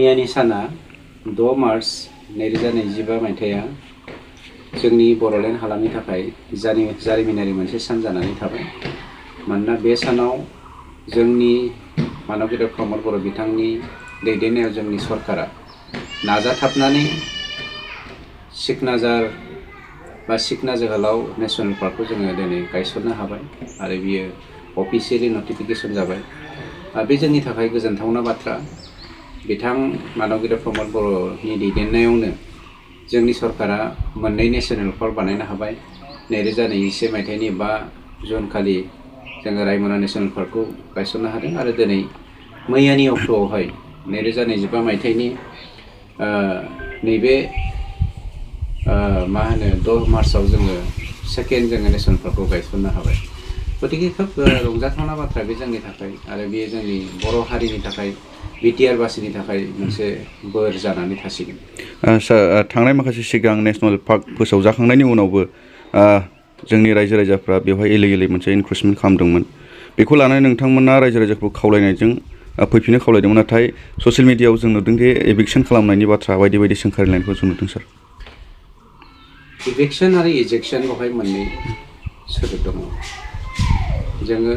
मैयानि साना 6 मार्च 2025 मायथाइया जोंनि बड'लेण्ड हालामनि थाखाय जारिमिनारि मोनसे सान जानानै थाबाय। मानोना बे सानाव जोंनि मानव गेदेर प्रमद बर' बिथांनि दैदेननायाव जोंनि सरकारा नाजाथाबनानै सिकनाझार बा सिकना जोहोलाव नेशनेल पार्कखौ जोङो दिनै गायसननो हाबाय आरो बियो अफिसियेलि नटिफिकेसन जाबाय। बे जोंनि थाखाय गोजोनथावना बाथ्रा। बिथां मानव गेदेर प्रमद बर'नि दैदेननायावनो जोंनि सरकारा मोननै नेशनेल पार्क बानायनो हाबाय। 2021 मायथाइनि 5 जुन खालि जोङो रायमना नेशनेल पार्कखौ गायसननो हादों आरो दिनै मैयानि अक्ट'आवहाय 2025 मायथाइनि नैबे 6 मार्चआव जोङो सेकेन्ड जोङो नेशनेल पार्कखौ गायसननो हाबाय। गतिके खोब रंजाथावना बाथ्रा बे जोंनि थाखाय आरो बेयो जोंनि बर' हारिनि थाखाय बिटिआर बासिनि थाखाय मोनसे बोर जानानै थासिगोन। थांनाय माखासे सिगां नेशनेल पार्क फोसावजाखांनायनि उनावबो जोंनि रायजो राजाफ्रा बेवहाय इलिगेलि मोनसे इनक्रुजमेन्ट खालामदोंमोन। बेखौ लानानै नोंथांमोना रायजो राजाखौ खावलायनायजों फैफिननो खावलायदोंमोन, नाथाय ससियेल मिडियाआव जों नुदों दि एभिक्सन खालामनायनि बाथ्रा बायदि बायदि सोंखारिलायनायखौ जों नुदों सार। इभिक्सन आरो इजेक्सन बेवहाय मोननै सोदोब दङ। जोङो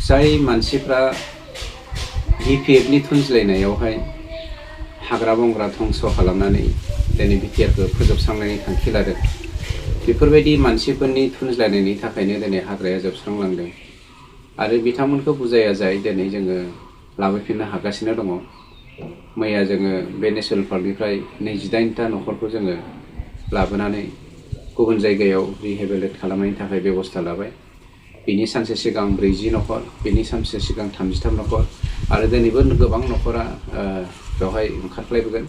जाय मानसिफ्रा बिपिएफनि थुनज्लायनायावहाय हाग्रा बंग्रा धंस खालामनानै दिनै बिटिआरखौ फोजोबस्रांनायनि थांखि लादों, बेफोरबायदि मानसिफोरनि थुनज्लायनायनि थाखायनो दिनै हाग्राया जोबस्रांलांदों आरो बिथांमोनखौ बुजाया जाय दिनै जोङो लाबोफिननो हागासिनो दङ। मैया जोङो बे नेशनेल पार्कनिफ्राय 28टा न'खरखौ जोङो लाबोनानै गुबुन जायगायाव रिहेबिलिटेट खालामनायनि थाखाय बेबस्था लाबाय। बिनि सानसे सिगां 40 न'खर, बिनि सानसे सिगां 33 न'खर आरो दिनैबो गोबां न'खरा बेवहाय ओंखारख्लायबोगोन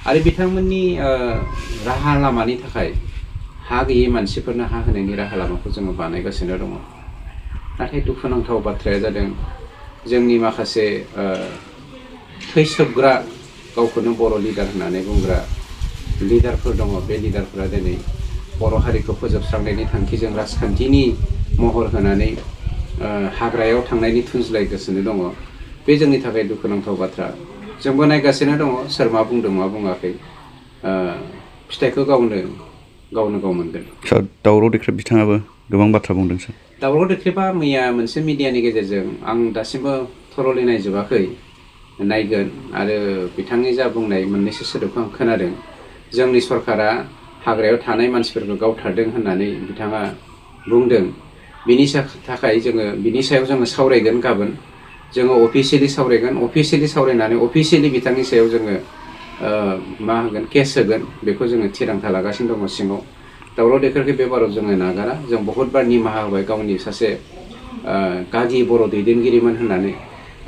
आरो बिथांमोननि राहा लामानि थाखाय हा गैयै मानसिफोरनो हा होनायनि राहा लामाखौ जोङो बानायगासिनो दङ। नाथाय दुखुनांथाव बाथ्राया जादों जोंनि माखासे थैसोबग्रा गावखौनो बर' लिडार होननानै बुंग्रा लिडारफोर दङ। बे लिडारफोरा दिनै बर' हारिखौ फोजोबस्रांनायनि थांखिजों राजखान्थिनि महर होनानै हाग्रायाव थांनायनि थुनज्लायगासिनो दङ। बे जोंनि थाखाय दुखुनांथाव बाथ्रा। जोंबो नायगासिनो दङ सोर मा बुंदों मा बुङाखै। फिथाइखौ गावनो मोनगोन। सार, दावराव देख्रेब बिथाङाबो गोबां बाथ्रा बुंदों सार। दावराव देख्रेबा मैया मोनसे मिडियानि गेजेरजों आं दासिमबो थरलि नायजोबाखै, नायगोन आरो बिथांनि जा बुंनाय मोननैसो सोदोबखौ आं खोनादों। जोंनि सरकारा हाग्रायाव थानाय मानसिफोरखौ गावथारदों होननानै बिथाङा बुंदों। बिनि थाखाय जोङो बिनि सायाव जोङो सावरायगोन। गाबोन जोङो अफिसियेलि सावरायगोन। अफिसियेलि सावरायनानै अफिसियेलि बिथांनि सायाव जोङो केस होगोन। बेखौ जोङो थिरांथा लागासिनो दङ सिङाव। दावराव देख्रेबखौ बे बाराव जोङो नागारा। जों बहुतबार निमाहा होबाय गावनि सासे गागि बर' दैदेनगिरिमोन होननानै।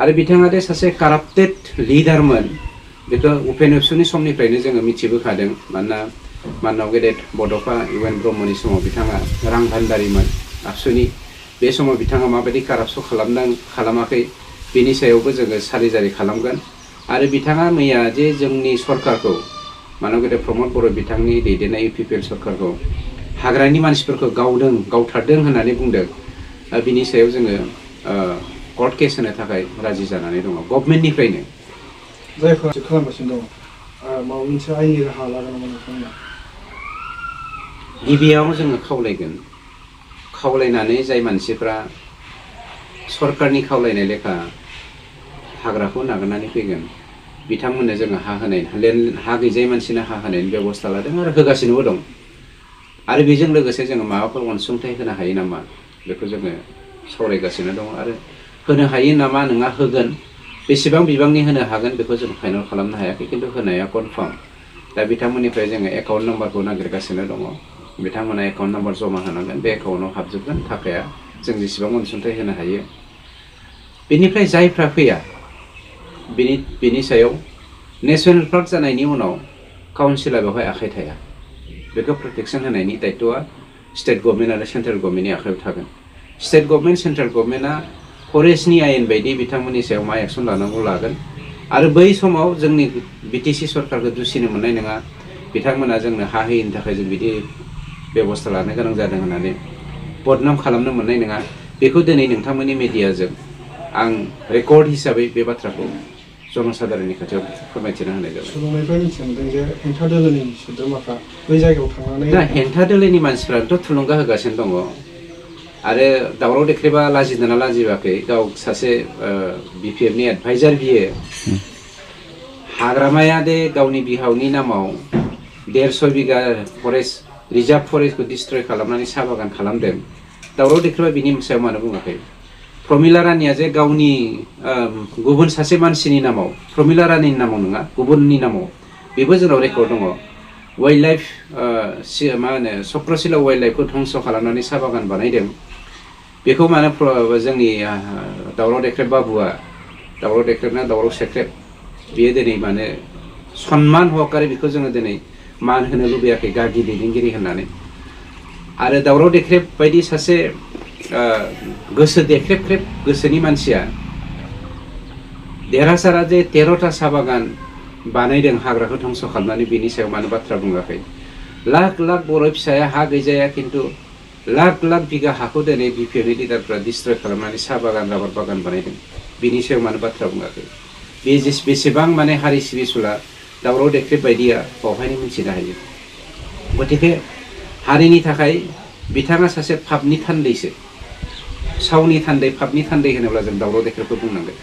आरो बिथाङा दे सासे काराप्टेड लिडारमोन बेखौ उपेन एबसुनि समनिफ्रायनो जोङो मिथिबोखादों। मानोना मानव गेदेर बड'फा इउ.एन. ब्रह्मनि समाव बिथाङा रां भान्दारिमोन आबसुनि। बे समाव बिथाङा माबायदि कारापसन खालामाखै बेनि सायावबो जोङो सारिजारि खालामगोन। आरो बिथाङा मैया जे जोंनि सरकारखौ मानव गेदेर प्रमद बर' बिथांनि दैदेननाय इउपिपिएल सरकारखौ हाग्रानि मानसिफोरखौ गावथारदों होननानै बुंदों। बिनि सायाव जोङो कर्ट केस होनो थाखाय राजि जानानै दङ गभर्नमेन्टनिफ्रायनो। जायफोरा खालामगासिनो दङ माबा मोनसे आयेननि राहा लागोन नामा नोंथांमोना? गिबियाव जोङो खावलायनानै जाय मानसिफ्रा सरकारनि खावलायनाय लेखा हाग्राखौ नागारनानै फैगोन बिथांमोननो जोङो हा गैजायै मानसिनो हा होनायनि बेबस्था लादों आरो होगासिनोबो दं। आरो बेजों लोगोसे जोङो माबाफोर अनसुंथाइ होनो हायो नामा बेखौ जोङो सावरायगासिनो दङ। आरो होनो हायो नामा नङा, होगोन। बेसेबां बिबांनि होनो हागोन बेखौ जों फाइनाल खालामनो हायाखै, खिन्थु होनाया कनफार्म। दा बिथांमोननिफ्राय जोङो एकाउन्ट नाम्बारखौ नागिरगासिनो दङ। बिथांमोना एकाउन्ट नाम्बार जमा होनांगोन। बे एकाउन्टआव हाबजोबगोन थाखाया। जों जेसेबां अनसुंथाइ होनो हायो। बेनिफ्राय जायफ्रा फैया बिनि सायाव नेशनेल पार्क जानायनि उनाव काउन्सिला बेवहाय आखाइ थाया। बेखौ प्रटेकसन होनायनि दायथ'आ स्टेट गभर्नमेन्ट आरो सेन्ट्रेल गभर्नमेन्टनि आखायाव थागोन। स्टेट गभर्नमेन्ट सेन्ट्रेल गभर्नमेन्टआ फरेस्टनि आयेन बायदि बिथांमोननि सायाव मा एक्सन लानांगौ लागोन। आरो बै समाव जोंनि बिटिसि सरकारखौ दुसिनो मोननाय नङा। बिथांमोना जोंनो हा होयैनि थाखाय जों बिदि बेबस्था लानो गोनां जादों होननानै बदनाम खालामनो मोननाय नङा। बेखौ दिनै नोंथांमोननि मिडियाजों आं रेकर्ड हिसाबै बे बाथ्राखौ जनसाधारननि खाथियाव फोरमायथिना होनाय जाबाय। सुबुंनिफ्राय मिथिनो मोनदों जे हेंथा दोलोनि सोद्रोमाफ्रा बै जायगायाव थांनानै दा हेंथा दोलोनि मानसिफ्राथ' थुलुंगा होगासिनो दङ आरो दावराव देख्रेबा लाजिदोंना लाजिबाखै गाव सासे BPFनि एडभाइजार बियो हाग्रामाया दे गावनि बिहावनि नामाव 150 बिगा फरेस्ट रिजार्भ फरेस्टखौ डिस्ट्रय खालामनानै साहा बागान खालामदों दावराव देख्रेबा बिनि सायाव मानो बुङाखै प्रमिला रानिया जे गावनि गुबुन सासे मानसिनि नामाव प्रमिला रानिनि नामाव नङा गुबुननि नामाव बेबो जोंनाव रेकर्ड दङ वाइल्ड लाइफ मा होनो चक्रशिला वाइल्ड लाइफखौ धंस खालामनानै साहा बागान बानायदों बेखौ मानो जोंनि दावराव देख्रेब बाबुआ दावराव देख्रेबना दावराव सेख्रेब बियो दिनै माने सन्मान हकारे बेखौ जोङो दिनै मान होनो लुबैयाखै गागि दैदेनगिरि होननानै आरो दावराव देख्रेब बायदि सासे गोसो देख्रेबख्रेब गोसोनि मानसिया देरहासारा जे 13टा साहा बागान बानायदों हाग्राखौ धंस खालामनानै बेनि सायाव मानो बाथ्रा बुङाखै लाख लाख बर' फिसाया हा गैजाया खिन्थु लाख लाख बिगा हाखौ दिनै BPFनि लिडारफ्रा डिस्ट्रय खालामनानै साहा बागान राबार बागान बानायदों बिनि सायाव मानो बाथ्रा बुङाखै बे बेसेबां माने हारि सिबिसुला दावराव देख्रेब बायदिया बावहायनो मिथिनो हायो गतिके हारिनि थाखाय बिथाङा सासे फाबनि थान्दैसो सावनि थान्दै फाबनि थान्दै होनोब्ला जों दावराव देख्रेबखौ बुंनांगोन